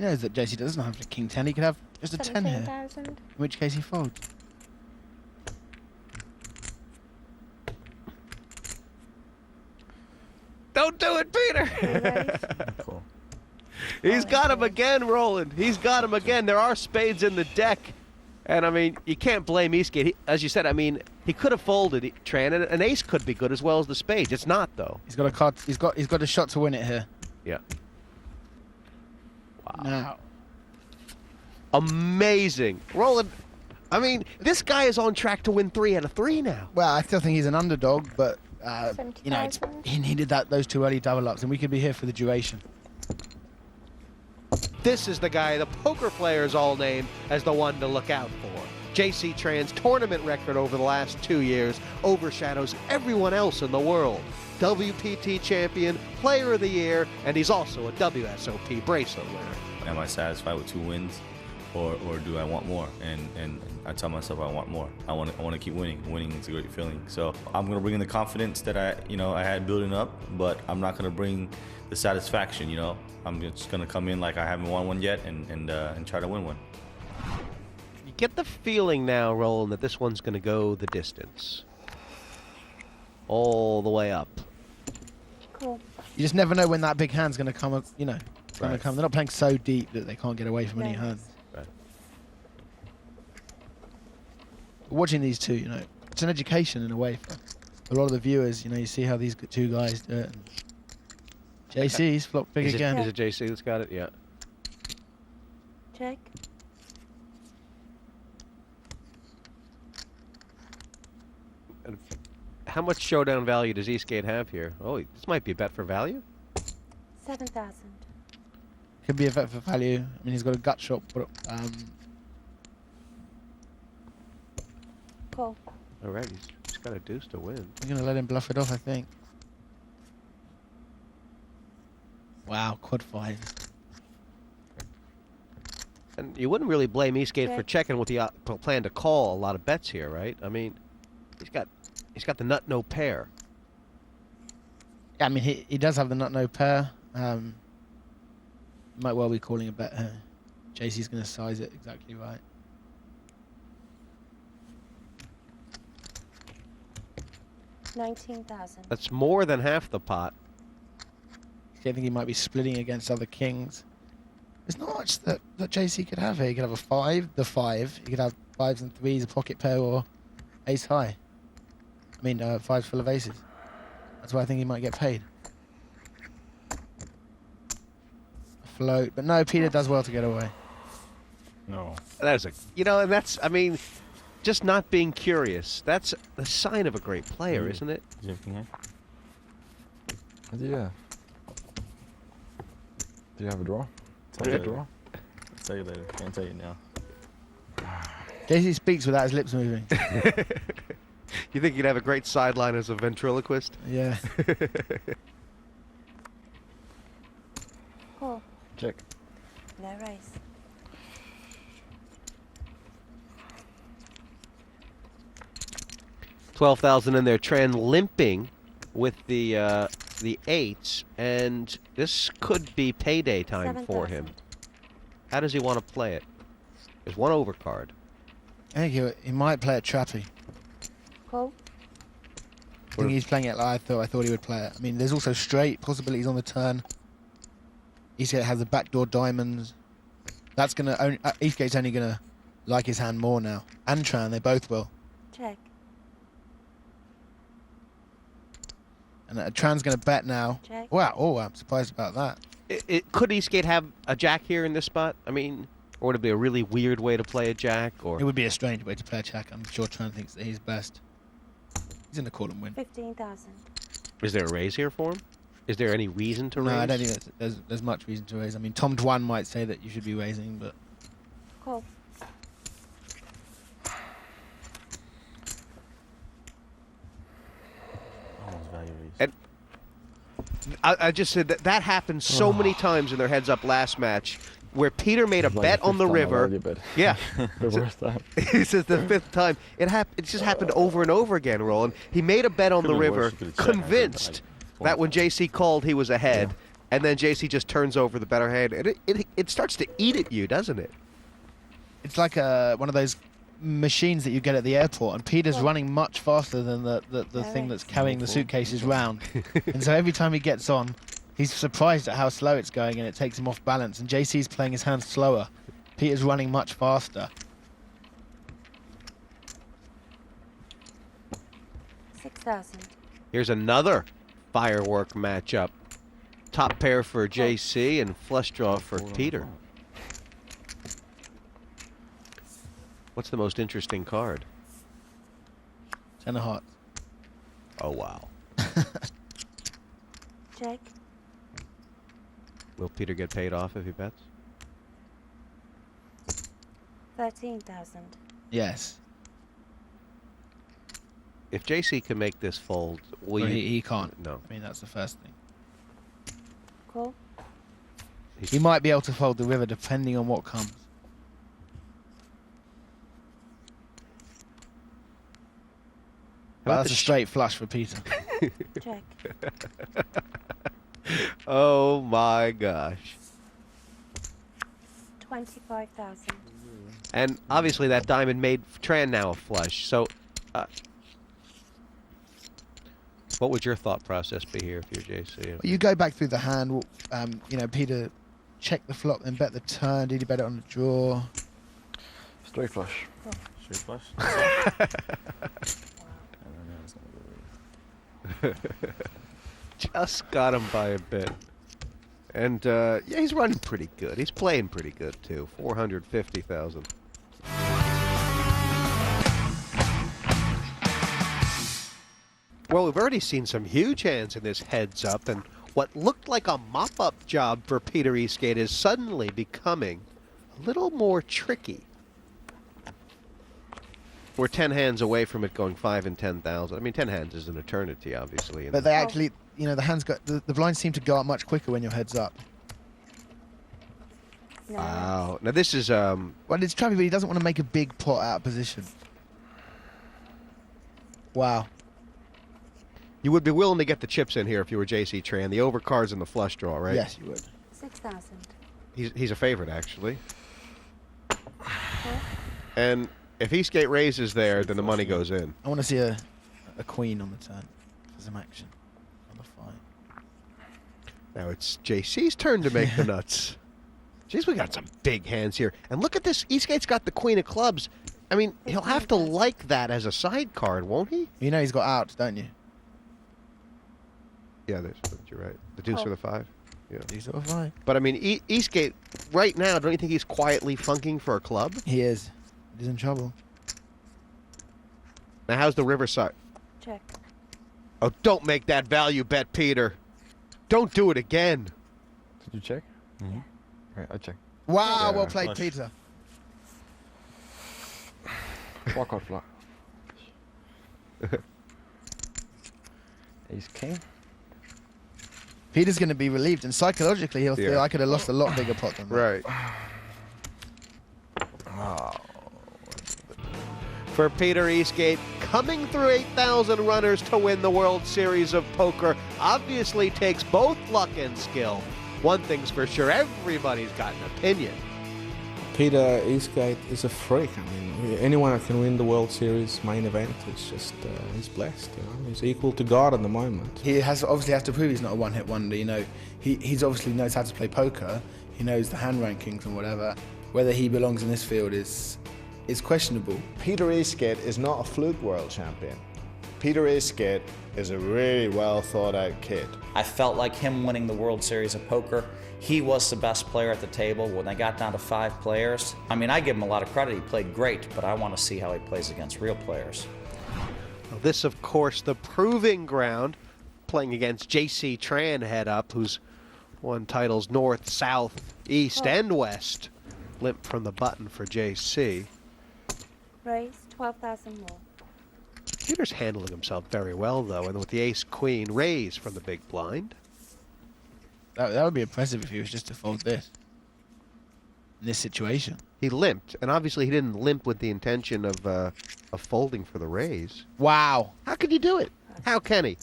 He knows that JC doesn't have a king 10. He could have just a 10 here. 17,000. In which case he folds. Don't do it, Peter. Cool. He's got him again, Roland. He's got him again. There are spades in the deck. And, I mean, you can't blame Eastgate. As you said, I mean, he could have folded, Tran, and an ace could be good as well as the spades. It's not, though. He's got a card. He's got a shot to win it here. Yeah. Wow. Now. Amazing. Roland, I mean, this guy is on track to win 3 out of 3 now. Well, I still think he's an underdog, but you know, 70,000. he needed those 2 early double ups, and we could be here for the duration. This is the guy the poker players all name as the one to look out for. JC Tran's tournament record over the last 2 years overshadows everyone else in the world. WPT champion, player of the year, and he's also a WSOP bracelet winner. Am I satisfied with 2 wins, or do I want more? And I tell myself I want more. I want to keep winning. Winning is a great feeling. So I'm gonna bring in the confidence that I had building up, but I'm not gonna bring the satisfaction. I'm just gonna come in like I haven't won one yet and try to win one. You get the feeling now, Roland, that this one's gonna go the distance, all the way up. Cool. You just never know when that big hand's going to come. Gonna Right. come. They're not playing so deep that they can't get away from any Nice. hands. Right. Watching these two, it's an education in a way for a lot of the viewers. You see how these 2 guys do it. And JC's flopped big Is again. it JC that's got it? Yeah. Check. And how much showdown value does Eastgate have here? Oh, this might be a bet for value. 7,000. Could be a bet for value. I mean, he's got a gut shot, but Cool. All right, he's got a deuce to win. we're going to let him bluff it off, I think. Wow, quad 5. And you wouldn't really blame Eastgate for Check. checking with the plan to call a lot of bets here, right? I mean, he's got the nut no pair. Yeah, I mean, he does have the nut no pair. Might well be calling a bet here. JC's going to size it exactly right. $19,000. That's more than half the pot. I think he might be splitting against other kings. There's not much that JC could have here. He could have a 5, the 5. He could have 5s and 3s, a pocket pair, or ace high. I mean, 5s full of aces. That's why I think he might get paid. A float. But no, Peter does well to get away. No. That's and that's, I mean, just not being curious. That's the sign of a great player, isn't it? Yeah. Do you have a draw? Tell you Take a later. draw? I'll tell you later. Can't tell you now. JC speaks without his lips moving. You think you'd have a great sideline as a ventriloquist? Yeah. Cool. Check. No raise. $12,000 in there. Tran limping with the 8s, and this could be payday time for him. 7,000. How does he want to play it? There's one overcard. I think he might play it trappy. Cool. I think he's playing it like I thought he would play it. I mean, there's also straight possibilities on the turn. Eastgate has the backdoor diamonds. That's gonna Eastgate's only gonna like his hand more now. And Tran, they both will. Check. And Tran's gonna bet now. Check. Wow! Oh, I'm surprised about that. Could Eastgate have a jack here in this spot? I mean, or would it be a really weird way to play a jack? Or It would be a strange way to play a jack. I'm sure Tran thinks that he's best. He's gonna call and win. 15,000. is there a raise here for him? Is there any reason to raise? No, I don't think there's much reason to raise. I mean, Tom Dwan might say that you should be raising, but Cool. Almost value raise. And I just said that happened so many times in their heads up last match where Peter made a It's like bet the on the fifth time I river. already bet. Yeah. The worst time. This is the 5th time. It just happened over and over again, Roland. He made a bet on the Could've been river, worse. You could've checked. convinced that when JC called he was ahead, and then JC just turns over the better hand, and it starts to eat at you, doesn't it? It's like one of those machines that you get at the airport, and Peter's running much faster than the thing that's carrying the suitcases round. And so every time he gets on, he's surprised at how slow it's going, and it takes him off balance. And JC's playing his hand slower. Peter's running much faster. 6,000. Here's another firework matchup. Top pair for JC and flush draw for Peter. What's the most interesting card? 10 of hearts. Oh, wow. Check. Will Peter get paid off if he bets? 13,000. Yes. If JC can make this fold, will Well, you? he can't. No. I mean, that's the first thing. Call. He might be able to fold the river depending on what comes. But that's a straight flush for Peter. Check. Oh my gosh. 25,000. And obviously that diamond made Tran now a flush. So, what would your thought process be here if you're JC? Well, you go back through the hand. You know, Peter checked the flop, then bet the turn. Did he bet it on the draw? Straight flush. Straight flush. Just got him by a bit. And, yeah, he's running pretty good. He's playing pretty good, too. 450,000. Well, we've already seen some huge hands in this heads up, and what looked like a mop-up job for Peter Eastgate is suddenly becoming a little more tricky. We're 10 hands away from it going 5 and 10,000. I mean, 10 hands is an eternity, obviously. But they actually, you know, the hands got the blinds seem to go up much quicker when your heads up. No. Wow. Now this is Well, it's trouble, but he doesn't want to make a big pot out of position. Wow. you would be willing to get the chips in here if you were JC Tran. The overcards and the flush draw, right? Yes, you would. 6,000. He's a favorite actually. Call. And if Eastgate raises there, then the money goes in. I want to see a queen on the turn for some action on the 5. Now it's JC's turn to make the nuts. Jeez, we got some big hands here. And look at this. Eastgate's got the queen of clubs. I mean, he'll have to like that as a side card, won't he? You know he's got outs, don't you? Yeah, you're right. The deuce or the 5. Yeah. He's sort of fine. But I mean, Eastgate, right now, don't you think he's quietly funking for a club? He is. He's in trouble. Now, how's the riverside? Check. Oh, don't make that value bet, Peter. Don't do it again. Did you check? Mm-hmm. Right, I check. Wow, Yeah, well played, flush. Peter. Walk out flush. Ace king. Peter's going to be relieved, and psychologically he'll feel Yeah. I could have lost a lot bigger pot than that. Right. Oh. For Peter Eastgate, coming through 8,000 runners to win the World Series of Poker obviously takes both luck and skill. One thing's for sure, everybody's got an opinion. Peter Eastgate is a freak. I mean, anyone that can win the World Series main event is just, he's blessed, you know. He's equal to God at the moment. He obviously has to prove he's not a one-hit wonder, you know. He's obviously knows how to play poker. He knows the hand rankings and whatever. Whether he belongs in this field is questionable. Peter Eastgate is not a fluke world champion. Peter Eastgate is a really well thought out kid. I felt like him winning the World Series of Poker, he was the best player at the table. When they got down to 5 players, I mean, I give him a lot of credit. He played great, but I want to see how he plays against real players. Well, this, of course, the proving ground, playing against JC Tran head up, who's won titles North, South, East, and West. Limp from the button for JC. Raise 12,000 more. Peter's handling himself very well, though, and with the ace-queen raise from the big blind. That would be impressive if he was just to fold this. In this situation. He limped, and obviously he didn't limp with the intention of folding for the raise. Wow. How could you do it? How can he?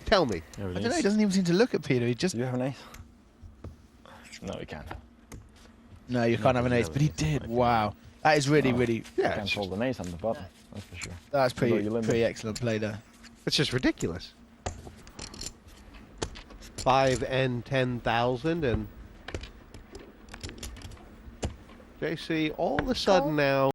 Tell me. I don't know, he doesn't even seem to look at Peter. He just... Do you have an ace? No, you can't. No, you can't have an ace, but he did. Wow. That is really, really. You Yeah, can't hold an ace on the button. That's for sure. That's Below pretty, your limit. pretty excellent play there. it's just ridiculous. 5 and 10,000, and JC all of a sudden now